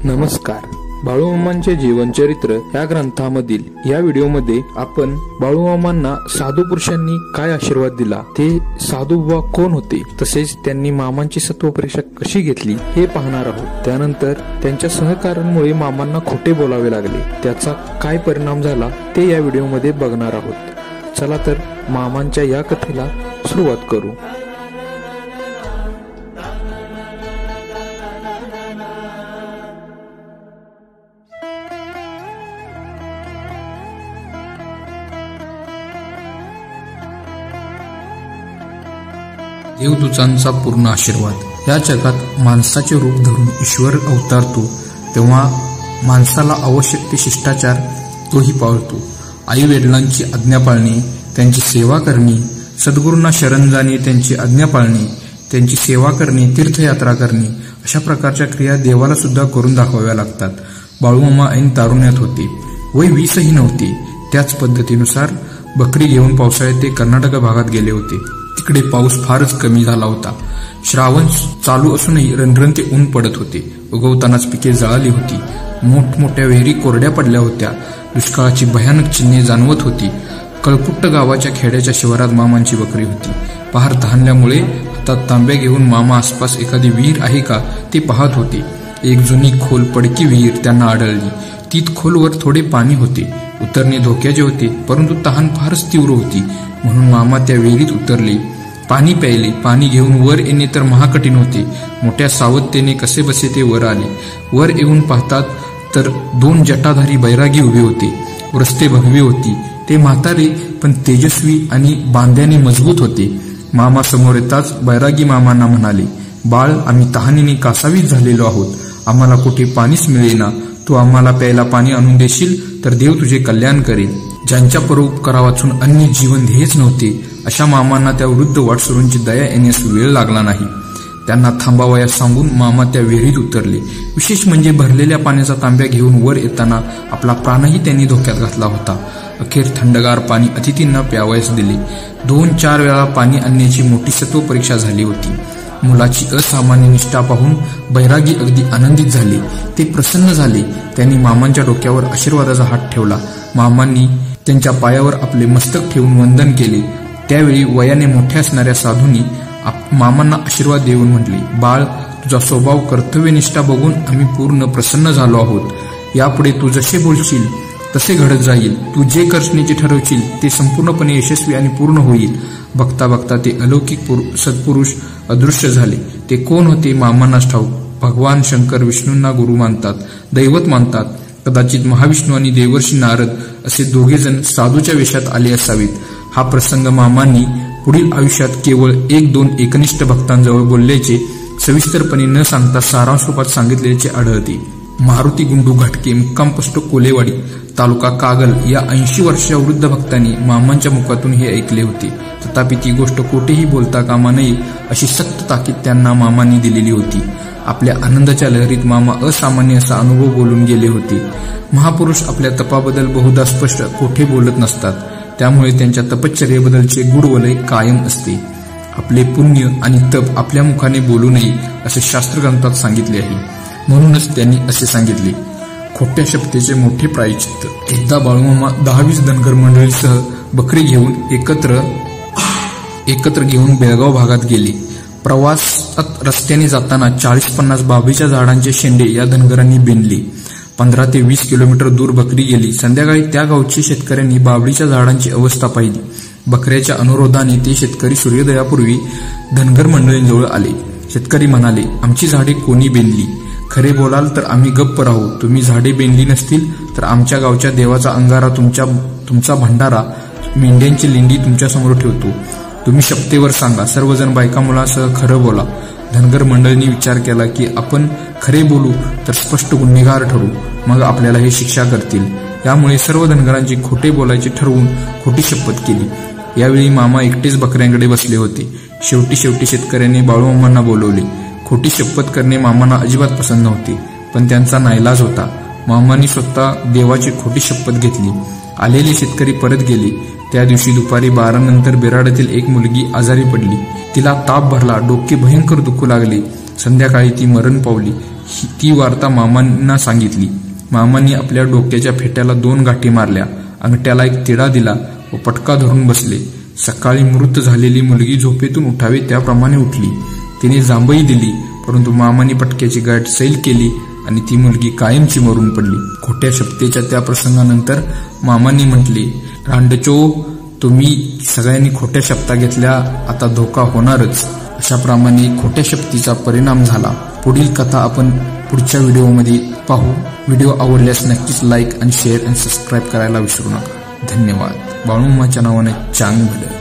नमस्कार. बाळूमामांचे जीवनचरित्र या ग्रंथामधील या व्हिडिओमध्ये आपण बाळूमामांना साधू पुरुषांनी काय आशीर्वाद दिला, ते साधू बाबा कोण होते, तसेच त्यांनी मामांची सत्व परीक्षा कशी घेतली हे पाहणार आहोत. त्यानंतर त्यांच्या सहकार्यांमुळे मामांना खोटे बोलावे लागले, त्याचा काय परिणाम झाला ते या व्हिडिओमध्ये बघणार आहोत. चला तर मामांच्या या कथेला सुरुवात करू. देवदूतांचा पूर्ण आशीर्वाद. या जगात माणसाचे रूप धरून ईश्वर अवतारतो तेव्हा माणसाला आवश्यक ते शिष्टाचार तोही पाळतो. आई वडिलांची आज्ञा पाळणे, त्यांची सेवा करणे, सद्गुरूंना शरण जाणे, त्यांची आज्ञा पाळणे, त्यांची सेवा करणे, तीर्थयात्रा करणे, अशा प्रकारच्या क्रिया देवाला सुद्धा करून दाखवाव्या लागतात. बाळूमामा ऐन तारुण्यात होते, वय 20ही नव्हते. त्याच पद्धतीनुसार बकरी घेऊन पावसाळ्यात ते कर्नाटक भागात गेले होते. तिकडे पाऊस फारच कमी झाला होता. श्रावण चालू असूनही रणरणते ऊन पडत होते. उगवतानाच पिके जळाली होती. मोठमोठ्या विहिरी कोरड्या पडल्या होत्या. दुष्काळाची भयानक चिन्हे जाणवत होती. कळपुट्ट गावाच्या खेड्याच्या शिवारात मामांची बकरी होती. पहार तहानल्यामुळे हातात तांब्या घेऊन मामा आसपास एखादी विहीर आहे का ते पाहत होते. एक जुनी खोल पडकी विहीर त्यांना आढळली. तीत खोलवर थोडे पाणी होते. उतरणे धोक्याचे होते, परंतु तहान फारच तीव्र होती, म्हणून मामा त्या विहिरीत उतरले. पाणी प्यायले. पाणी घेऊन वर येणे तर महाकठीण होते. मोठ्या सावधतेने कसे बसे ते वर आले. वर येऊन पाहतात तर 2 जटाधारी बैरागी उभे होते. रस्ते भगवी होती. ते म्हातारे पण तेजस्वी आणि बांध्याने मजबूत होते. मामा समोर येताच बैरागी मामांना म्हणाले, बाळ, आम्ही तहानीने कासावीस झालेलो आहोत. आम्हाला कुठे पाणीच मिळेना. तू आम्हाला प्यायला पाणी आणून देशील तर देव तुझे कल्याण करेल. ज्यांच्या परोपकारा वाचून अन्य जीवन ध्येयच नव्हते, अशा मामांना त्या वृद्ध वाटसरूंची दया येण्यास वेळ लागला नाही. त्यांना थांबावयास सांगून मामा त्या विहिरीत उतरले. विशेष म्हणजे भरलेल्या पाण्याचा तांब्या घेऊन वर येताना आपला प्राणही त्यांनी धोक्यात घातला होता. अखेर थंडगार पाणी अतिथींना प्यावयास दिले. 2-4 वेळा पाणी आणण्याची मोठी सत्व परीक्षा झाली होती. मुलाची असामान्य निष्ठा पाहून बैरागी अगदी आनंदित झाले. ते प्रसन्न झाले. त्यांनी मामांच्या डोक्यावर आशीर्वादाचा हात ठेवला. मामांनी त्यांच्या पायावर आपले मस्तक ठेवून वंदन केले. त्यावेळी वयाने मोठे असणाऱ्या साधूंनी मामांना आशीर्वाद देऊन म्हटले, बाळ, तुझा स्वभाव कर्तव्यनिष्ठा बघून आम्ही पूर्ण प्रसन्न झालो आहोत. यापुढे तू जसे बोलशील तसे घडत जाईल. तू जे करण्याचे ठरवशील ते संपूर्णपणे यशस्वी आणि पूर्ण होईल. बघता बघता ते अलौकिक सत्पुरुष अदृश्य झाले. ते कोण होते मामांनाच ठाऊक. भगवान शंकर विष्णूंना गुरु मानतात, दैवत मानतात. कदाचित महाविष्णू आणि देवर्षी नारद असे दोघेजण साधूच्या वेशात आले असावेत. हा प्रसंग मामांनी पुढील आयुष्यात केवळ 1-2 एकनिष्ठ भक्तांजवळ बोलल्याचे सविस्तरपणे न सांगता सारांश रूपात सांगितल्याचे आढळते. मारुती गुंडू घाटके, मुक्काम पोस्ट कोलेवाडी, तालुका कागल या 80 वर्षीय वृद्ध भक्तांनी मामांच्या मुखातून हे ऐकले होते. तथापि ती गोष्ट कोठेही बोलता कामा नये अशी सक्त ताकीद त्यांना मामांनी दिलेली होती. आपल्या आनंदाच्या लहरीत मामा असामान्य असा अनुभव बोलून गेले होते. महापुरुष आपल्या तपाबद्दल बहुधा स्पष्ट कोठे बोलत नसतात, त्यामुळे त्यांच्या तपश्चर्येबद्दलचे गूढ वलय कायम असते. आपले पुण्य आणि तप आपल्या मुखाने बोलू नये असे शास्त्रग्रंथात सांगितले आहे. म्हणूनच त्यांनी असे सांगितले, खोट्या शपथेचे मोठे प्रायश्चित्त. एकदा बाळूमामा 10-20 धनगर मंडळीसह बकरी घेऊन एकत्र घेऊन बेळगाव भागात गेले. प्रवासात रस्त्याने जाताना 40-50 बाभळीच्या झाडांचे शेंडे या धनगरांनी बेंडले. 15 ते 20 किलोमीटर दूर बकरी गेली. संध्याकाळी त्या गावच्या शेतकऱ्यांनी बाभळीच्या झाडांची अवस्था पाहिली. बकऱ्याच्या अनुरोधाने ते शेतकरी सूर्योदयापूर्वी धनगर मंडळींजवळ आले. शेतकरी म्हणाले, आमची झाडे कोणी बेंडली? खरे बोलाल तर आम्ही गप्प राहू. तुम्ही झाडे बेंडली नसतील तर आमच्या गावच्या देवाचा अंगारा, तुमचा भंडारा, मेंढ्यांची लेंडी तुमच्यासमोर ठेवतो. तुम्ही शपथेवर सांगा. सर्वजण बायका मुलासह खरं बोला. धनगर मंडळींनी विचार केला की आपण खरे बोलू तर स्पष्ट गुन्हेगार ठरू, मग आपल्याला हे शिक्षा करतील. यामुळे सर्व धनगरांची खोटे बोलायचे ठरवून खोटी शपथ केली. यावेळी मामा एकटेच बकऱ्यांकडे बसले होते. शेवटी शेतकऱ्यांनी बाळूमामांना बोलवले. खोटी शपथ करणे मामांना अजिबात पसंत नव्हते, पण त्यांचा नाईलाज होता. मामांनी स्वतः देवाची खोटी शपथ घेतली. आलेले शेतकरी परत गेले. त्या दिवशी दुपारी 12 नंतर बेराडातील एक मुलगी आजारी पडली. तिला ताप भरला, डोके भयंकर दुखू लागले. संध्याकाळी ती मरण पावली. ती वार्ता मामांना सांगितली. मामांनी आपल्या डोक्याच्या फेट्याला 2 गाठी मारल्या, अंगठ्याला एक तिडा दिला व पटका धरून बसले. सकाळी मृत झालेली मुलगी झोपेतून उठावी त्याप्रमाणे उठली. तिने जांभई दिली, परंतु मामांनी पटक्याची गाठ सैल केली आणि ती मुलगी कायमची मरून पडली. खोट्या शपथेच्या त्या प्रसंगानंतर मामांनी म्हटले, रांडचो, तुम्ही सगळ्यांनी खोट्या शपथा घेतल्या, आता धोका होणारच. अशाप्रमाणे खोट्या शपथीचा परिणाम झाला. पुढील कथा आपण पुढच्या व्हिडिओमध्ये पाहू. व्हिडिओ आवडल्यास नक्कीच लाईक आणि शेअर आणि सबस्क्राईब करायला विसरू नका. धन्यवाद. बाळूमामाच्या नावाने चांग भलं.